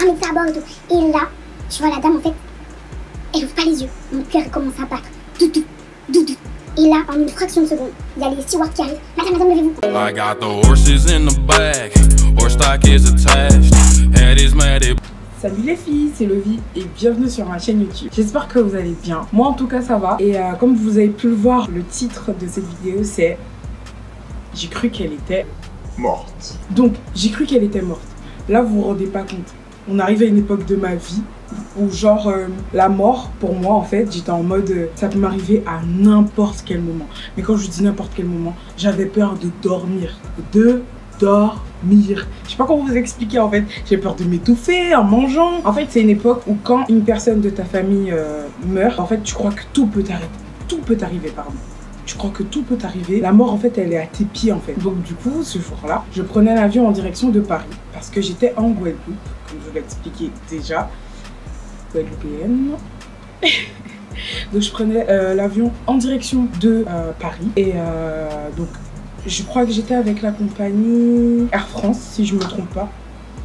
un médecin à bord et tout. Et là, je vois la dame en fait, elle ouvre pas les yeux. Mon cœur commence à battre. Doudou, doudou. Et là, en une fraction de seconde, il y a les stewards qui arrivent. Madame, levez-vous. I got the horses in the back, horse stock is attached, head is mad. Salut les filles, c'est Lovie et bienvenue sur ma chaîne YouTube. J'espère que vous allez bien. Moi en tout cas ça va. Et comme vous avez pu le voir, le titre de cette vidéo c'est « J'ai cru qu'elle était morte ». Donc j'ai cru qu'elle était morte. Là vous vous rendez pas compte. On arrive à une époque de ma vie où genre la mort pour moi en fait j'étais en mode ça peut m'arriver à n'importe quel moment. Mais quand je dis n'importe quel moment, j'avais peur de dormir. Je sais pas comment vous expliquer en fait. J'ai peur de m'étouffer en mangeant. En fait c'est une époque où quand une personne de ta famille meurt, en fait tu crois que tout peut t'arrêter. Tout peut t'arriver, pardon. Tu crois que tout peut t'arriver. La mort en fait elle est à tes pieds en fait. Donc du coup ce jour-là, je prenais l'avion en direction de Paris. Parce que j'étais en Guadeloupe, comme je vous l'ai expliqué déjà. Guadeloupéenne. Donc je prenais l'avion en direction de Paris. Et donc je crois que j'étais avec la compagnie Air France, si je me trompe pas.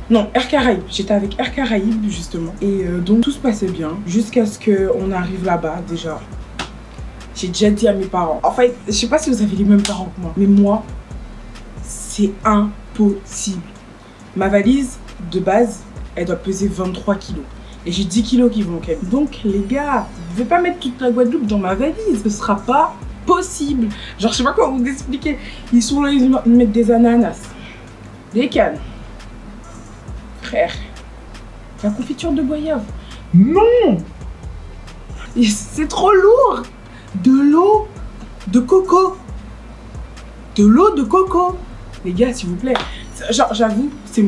Non, Air Caraïbes. J'étais avec Air Caraïbes, justement. Et donc, tout se passait bien. Jusqu'à ce qu'on arrive là-bas, déjà. J'ai déjà dit à mes parents. En fait, je sais pas si vous avez les mêmes parents que moi. Mais moi, c'est impossible. Ma valise, de base, elle doit peser 23 kilos. Et j'ai 10 kilos qui vont au cabine. Donc, les gars, je vais pas mettre toute la Guadeloupe dans ma valise. Ce sera pas possible. Genre, je sais pas comment vous expliquer. Ils sont là, ils mettent des ananas, des cannes. Frère, la confiture de goyave. Non! C'est trop lourd. De l'eau de coco. De l'eau de coco. Les gars, s'il vous plaît. Genre, j'avoue, c'est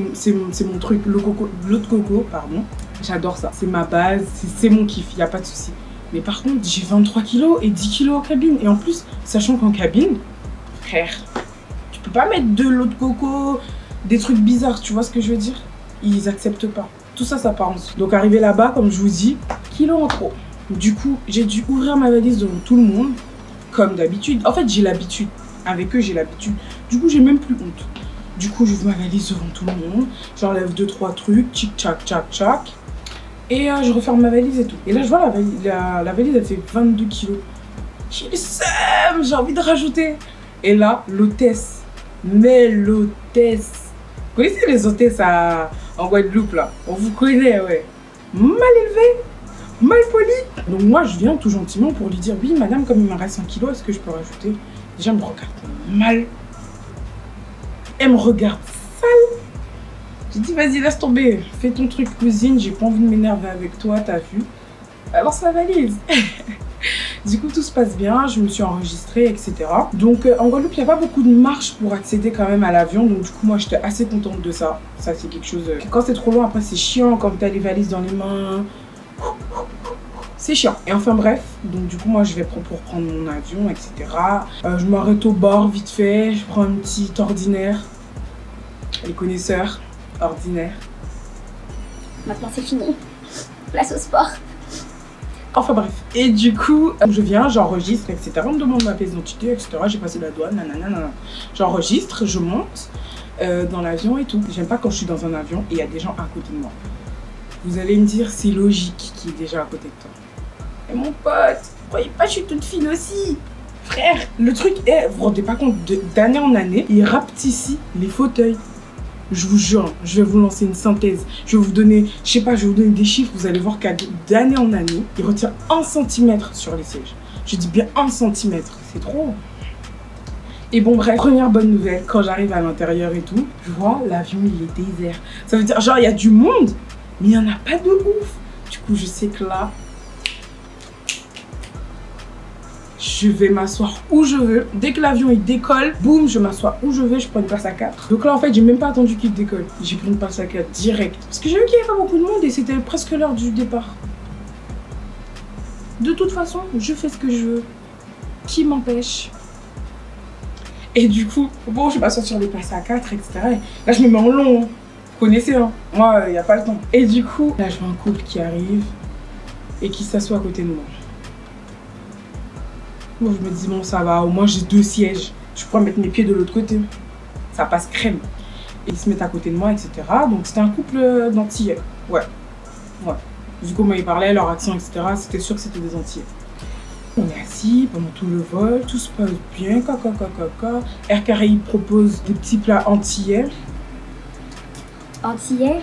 mon truc. L'eau de coco, pardon. J'adore ça. C'est ma base. C'est mon kiff. Il n'y a pas de souci. Mais par contre, j'ai 23 kilos et 10 kilos en cabine. Et en plus, sachant qu'en cabine, frère, tu peux pas mettre de l'eau de coco, des trucs bizarres, tu vois ce que je veux dire? Ils acceptent pas. Tout ça, ça part en dessous. Donc arrivé là-bas, comme je vous dis, kilos en trop. Du coup, j'ai dû ouvrir ma valise devant tout le monde, comme d'habitude. En fait, j'ai l'habitude. Avec eux, j'ai l'habitude. Du coup, j'ai même plus honte. Du coup, j'ouvre ma valise devant tout le monde. J'enlève 2-3 trucs, tchic, tchac, tchac, tchac. Et je referme ma valise et tout. Et là, je vois la valise, elle fait 22 kilos. J'ai le seum, j'ai envie de rajouter. Et là, l'hôtesse. Mais l'hôtesse. Vous connaissez les hôtesses en Guadeloupe, là? On vous connaît, ouais. Mal élevée, mal polie. Donc moi, je viens tout gentiment pour lui dire, oui, madame, comme il me reste 1 kilo, est-ce que je peux rajouter? Déjà, elle me regarde mal. Elle me regarde sale. J'ai dit, vas-y, laisse tomber, fais ton truc cousine, j'ai pas envie de m'énerver avec toi, t'as vu? Lance la valise. Du coup, tout se passe bien, je me suis enregistrée, etc. Donc, en Guadeloupe, il n'y a pas beaucoup de marches pour accéder quand même à l'avion. Donc, du coup, moi, j'étais assez contente de ça. Ça, c'est quelque chose... Quand c'est trop loin, après, c'est chiant, quand t'as les valises dans les mains. C'est chiant. Et enfin, bref. Donc, du coup, moi, je vais pour prendre mon avion, etc. Je m'arrête au bord, vite fait. Je prends un petit ordinaire. Les connaisseurs. Ordinaire. Maintenant, c'est fini. Place au sport. Enfin bref. Et du coup, je viens, j'enregistre, etc. On me demande ma pièce d'identité, etc. J'ai passé la douane, nanana. J'enregistre, je monte dans l'avion et tout. J'aime pas quand je suis dans un avion et il y a des gens à côté de moi. Vous allez me dire, c'est logique qu'il est déjà à côté de toi. Et mon pote, croyez pas, je suis toute fine aussi. Frère, le truc est, vous vous rendez pas compte, d'année en année, ils rapetissent les fauteuils. Je vous jure, je vais vous lancer une synthèse. Je vais vous donner, je sais pas, je vais vous donner des chiffres. Vous allez voir qu'à d'année en année, ils retirent 1 cm sur les sièges. Je dis bien 1 cm, c'est trop. Et bon bref, première bonne nouvelle, quand j'arrive à l'intérieur et tout, je vois l'avion il est désert. Ça veut dire genre il y a du monde, mais il n'y en a pas de ouf. Du coup je sais que là, je vais m'asseoir où je veux. Dès que l'avion il décolle, boum, je m'assois où je veux, je prends une place à 4. Donc là en fait, j'ai même pas attendu qu'il décolle. J'ai pris une place à 4 direct. Parce que j'ai vu qu'il n'y avait pas beaucoup de monde et c'était presque l'heure du départ. De toute façon, je fais ce que je veux. Qui m'empêche? Et du coup, bon, je m'assois sur les places à 4, etc. Et là, je me mets en long. Vous connaissez, hein? Moi, il n'y a pas le temps. Et du coup, là, je vois un couple qui arrive et qui s'assoit à côté de moi. Bon, je me dis, bon, ça va, au moins j'ai 2 sièges. Je pourrais mettre mes pieds de l'autre côté. Ça passe crème. Et ils se mettent à côté de moi, etc. Donc c'était un couple d'Antillais. Ouais. Vu comment ils parlaient, leur accent, etc., c'était sûr que c'était des Antillais. On est assis pendant tout le vol, tout se passe bien, Air Caraïbes propose des petits plats antillais. Antillais?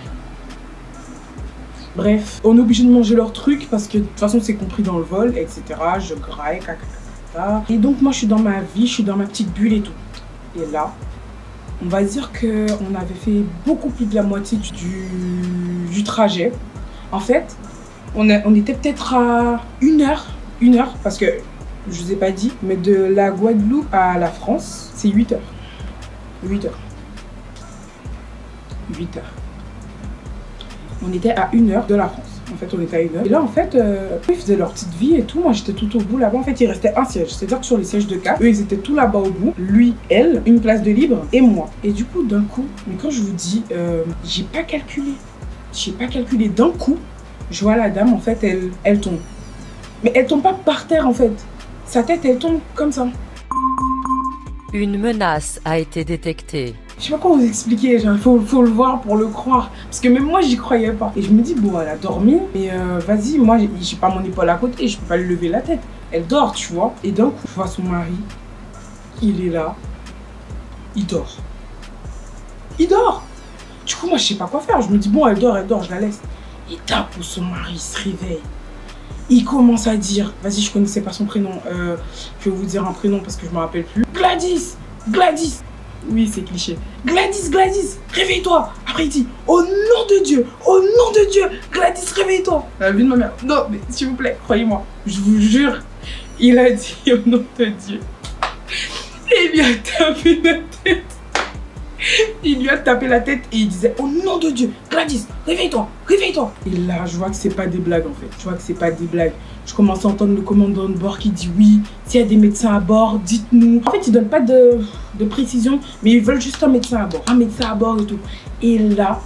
Bref, on est obligé de manger leur truc parce que de toute façon c'est compris dans le vol, etc. Je graille, Et donc moi je suis dans ma vie, je suis dans ma petite bulle et tout. Et là, on va dire qu'on avait fait beaucoup plus de la moitié du trajet. En fait, on était peut-être à 1 heure, parce que je vous ai pas dit, mais de la Guadeloupe à la France, c'est 8 heures. 8 heures. On était à 1 heure de la France. En fait, on était à 1 heure. Et là, en fait, ils faisaient leur petite vie et tout. Moi, j'étais tout au bout là-bas. En fait, il restait un siège. C'est-à-dire que sur les sièges de 4, eux, ils étaient tout là-bas au bout. Lui, elle, une place de libre et moi. Et du coup, d'un coup, mais quand je vous dis, j'ai pas calculé. D'un coup, je vois la dame, en fait, elle tombe. Mais elle tombe pas par terre, en fait. Sa tête, elle tombe comme ça. Une menace a été détectée. Je sais pas comment vous expliquer, il faut le voir pour le croire. Parce que même moi, j'y croyais pas. Et je me dis, bon, elle a dormi, mais vas-y, moi, j'ai pas mon épaule à côté, je peux pas lui lever la tête. Elle dort, tu vois. Et d'un coup, je vois son mari, il est là, il dort. Du coup, moi, je sais pas quoi faire. Je me dis, bon, elle dort, je la laisse. Et d'un coup, son mari se réveille. Il commence à dire, vas-y, je connaissais pas son prénom, je vais vous dire un prénom parce que je me rappelle plus. Gladys. Oui, c'est cliché. Gladys, réveille-toi. Après, il dit, au nom de Dieu, Gladys, réveille-toi. La vie de ma mère. Non, mais s'il vous plaît, croyez-moi, je vous jure, il a dit au nom de Dieu. Et il lui a tapé la tête. Et il disait, au nom de Dieu, Gladys, réveille-toi. Et là, je vois que c'est pas des blagues en fait. Je commence à entendre le commandant de bord qui dit oui, s'il y a des médecins à bord, dites-nous. En fait, ils donnent pas de précision, mais ils veulent juste un médecin à bord et tout. Et là,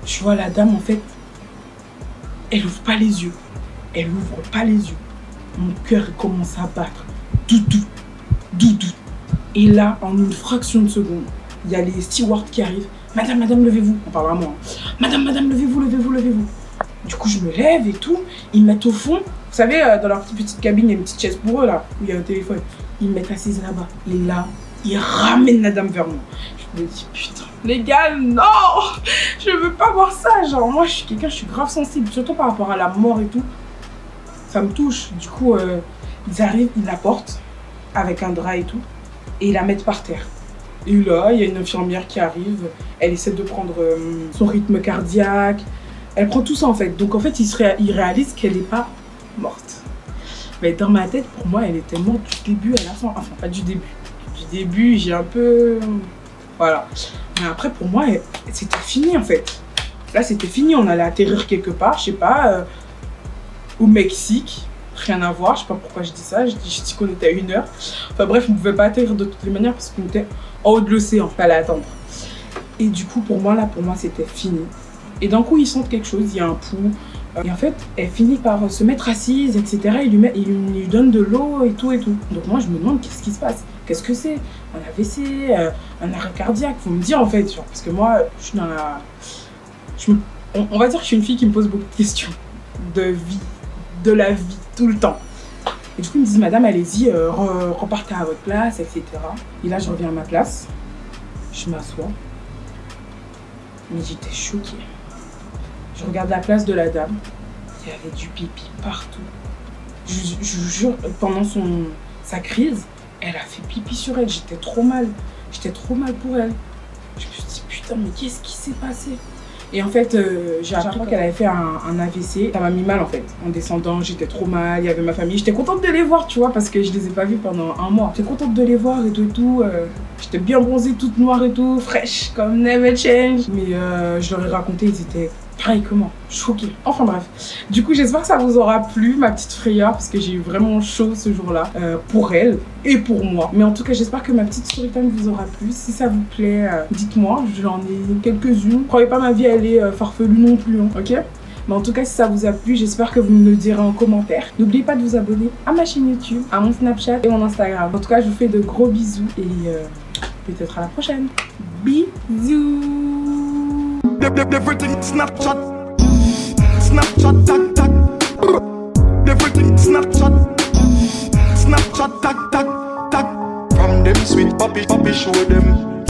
je vois la dame en fait, elle ouvre pas les yeux. Mon cœur commence à battre. Doudou. Et là, en une fraction de seconde, il y a les stewards qui arrivent. Madame, levez-vous. On parle à moi. Madame, levez-vous. Du coup, je me lève et tout. Ils mettent au fond. Vous savez, dans leur petite cabine, il y a une petite chaise pour eux, là, où il y a un téléphone. Ils me mettent assise là-bas. Et là, ils ramènent la dame vers moi. Je me dis, putain, les gars, non! Je veux pas voir ça. Genre, moi, je suis grave sensible. Surtout par rapport à la mort et tout. Ça me touche. Du coup, ils arrivent, ils la portent avec un drap et tout. Et ils la mettent par terre. Et là, il y a une infirmière qui arrive, elle essaie de prendre son rythme cardiaque, elle prend tout ça en fait. Donc en fait, il réalise qu'elle n'est pas morte. Mais dans ma tête, pour moi, elle était morte du début à la fin. Enfin, pas du début. Du début, j'ai un peu... Voilà. Mais après, pour moi, c'était fini en fait. Là, c'était fini, on allait atterrir quelque part, je sais pas, au Mexique. Rien à voir, je sais pas pourquoi je dis ça, je dis qu'on était à 1 heure. Enfin bref, on pouvait pas atterrir de toutes les manières parce qu'on était en haut de l'océan, fallait attendre. Et du coup, pour moi, c'était fini. Et d'un coup, ils sentent quelque chose, il y a un pouls. Et en fait, elle finit par se mettre assise, etc. Il lui donne de l'eau et tout. Donc moi, je me demande qu'est-ce qui se passe. Qu'est-ce que c'est? Un AVC, un arrêt cardiaque, faut me dire en fait. Genre, parce que moi, je suis dans la... On va dire que je suis une fille qui me pose beaucoup de questions. De la vie, tout le temps. Et du coup, ils me disent, madame, allez-y, repartez à votre place, etc. Et là, je reviens à ma place. Je m'assois. Mais j'étais choquée. Je regarde la place de la dame. Il y avait du pipi partout. Je vous jure, pendant sa crise, elle a fait pipi sur elle. J'étais trop mal. J'étais trop mal pour elle. Je me suis dit, putain, mais qu'est-ce qui s'est passé? Et en fait, j'ai appris qu'elle avait fait un AVC. Ça m'a mis mal en fait. En descendant, j'étais trop mal, il y avait ma famille. J'étais contente de les voir, tu vois, parce que je les ai pas vus pendant 1 mois. J'étais contente de les voir et tout. J'étais bien bronzée, toute noire et tout, fraîche, comme never change. Mais je leur ai raconté, ils étaient pareil que moi, choqués. Enfin bref. Du coup, j'espère que ça vous aura plu, ma petite frayeur, parce que j'ai eu vraiment chaud ce jour-là, pour elle et pour moi. Mais en tout cas, j'espère que ma petite story time vous aura plu. Si ça vous plaît, dites-moi, j'en ai quelques-unes. Croyez pas ma vie, elle est farfelue non plus, hein, ok? Mais en tout cas, si ça vous a plu, j'espère que vous me le direz en commentaire. N'oubliez pas de vous abonner à ma chaîne YouTube, à mon Snapchat et mon Instagram. En tout cas, je vous fais de gros bisous et peut-être à la prochaine. Bisous! Everything Snapchat. Snapchat, tag, tag. Everything Snapchat. Snapchat, tag, tag, tag. From them sweet puppy, puppy show them.